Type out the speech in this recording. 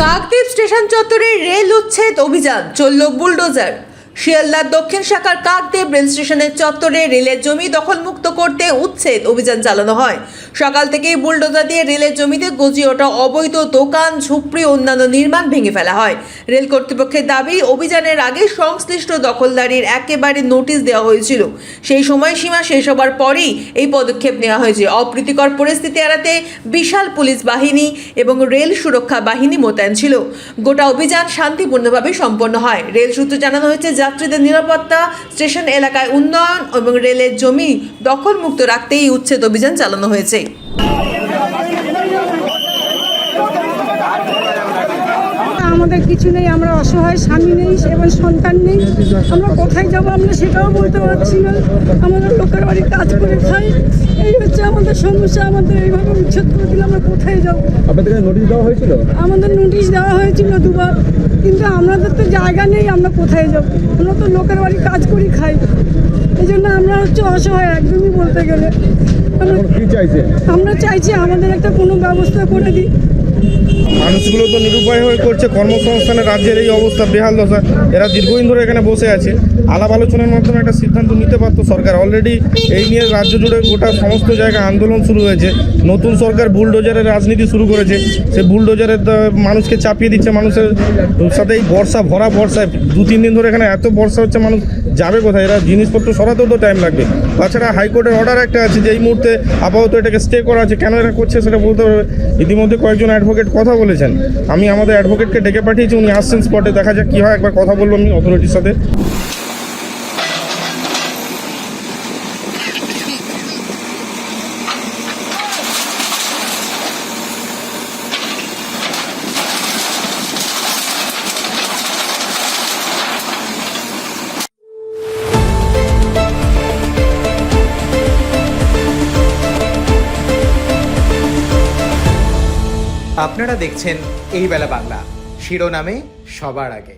Kakdwip station চত্বরে rail উচ্ছেদ অভিযান চলল বুলডোজার। শিয়ালদার দক্ষিণ শাখার কাকদ্বীপ রেল স্টেশনের চত্বরে রেলের জমি দখলমুক্ত করতে উচ্ছেদ অভিযান চালানো হয়। সকাল থেকেই বুলডোজার দিয়ে রেলের জমিতে গজিয়ে ওঠা অবৈধ দোকান, ঝুপড়ি, অন্যান্য নির্মাণ ভেঙে ফেলা হয়। রেল কর্তৃপক্ষের দাবি, অভিযানের আগে সংশ্লিষ্ট দখলদারির একেবারে নোটিশ দেওয়া হয়েছিল। সেই সময়সীমা শেষ হবার পরেই এই পদক্ষেপ নেওয়া হয়েছে। অপ্রীতিকর পরিস্থিতি এড়াতে বিশাল পুলিশ বাহিনী এবং রেল সুরক্ষা বাহিনী মোতায়েন ছিল। গোটা অভিযান শান্তিপূর্ণভাবে সম্পন্ন হয়। রেল সূত্রে জানানো হয়েছে, যাত্রীদের নিরাপত্তা, স্টেশন এলাকায় উন্নয়ন এবং রেলের জমি দখলমুক্ত রাখতে এই উচ্ছেদ অভিযান চালানো হয়েছে। আমাদের কিছু নেই, আমরা অসহায়, স্বামী নেই এবং সন্তান নেই। আমরা কোথায় যাব আমরা সেটাও বলতে পারছি না। আমাদের লোকের বাড়ি কাজ করে খাই, এই হচ্ছে আমাদের সমস্যা। আমাদের এইভাবে উচ্ছেদ করে দিলে আমরা কোথায় যাব? আপনাদের নোটিশ দেওয়া হয়েছিল? আমাদের নোটিশ দেওয়া হয়েছিল দুবার, কিন্তু আমাদের তো জায়গা নেই, আমরা কোথায় যাব? আমরা তো লোকের বাড়ি কাজ করি খাই, এই জন্য আমরা হচ্ছে অসহায় একদমই বলতে গেলে। আমরা চাইছি আমাদের একটা কোনো ব্যবস্থা করে দিই। মানুষগুলো তো নিরুপায় হয়ে করছে, কর্মসংস্থানের রাজ্যের এই অবস্থা, বেহাল দশা। এরা দীর্ঘদিন ধরে এখানে বসে আছে। আলাপ আলোচনার মাধ্যমে একটা সিদ্ধান্ত নিতে পারতো সরকার। অলরেডি এই নিয়ে রাজ্য জুড়ে গোটা সমস্ত জায়গায় আন্দোলন শুরু হয়েছে। নতুন সরকার বুলডোজারের রাজনীতি শুরু করেছে। সে বুলডোজারের মানুষকে চাপিয়ে দিচ্ছে। মানুষের সাথে এই বর্ষা, ভরা বর্ষায় 2-3 দিন ধরে এখানে এত বর্ষা হচ্ছে, মানুষ যাবে কোথায়? এরা জিনিসপত্র সরাতেও তো টাইম লাগবে। তাছাড়া হাইকোর্টের অর্ডার একটা আছে যে এই মুহূর্তে আপাতত এটাকে স্টে করা আছে। কেন এরা করছে সেটা বলতে হবে। ইতিমধ্যে কয়েকজন অ্যাডভোকেট কথা বলেছেন। আমি আমাদের অ্যাডভোকেটকে ডেকে পাঠিয়েছি, উনি আসছেন স্পটে। দেখা যাক কী হয়, একবার কথা বলবো আমি অথরিটির সাথে। আপনারা দেখছেন এই বেলা বাংলা, শিরোনামে সবার আগে।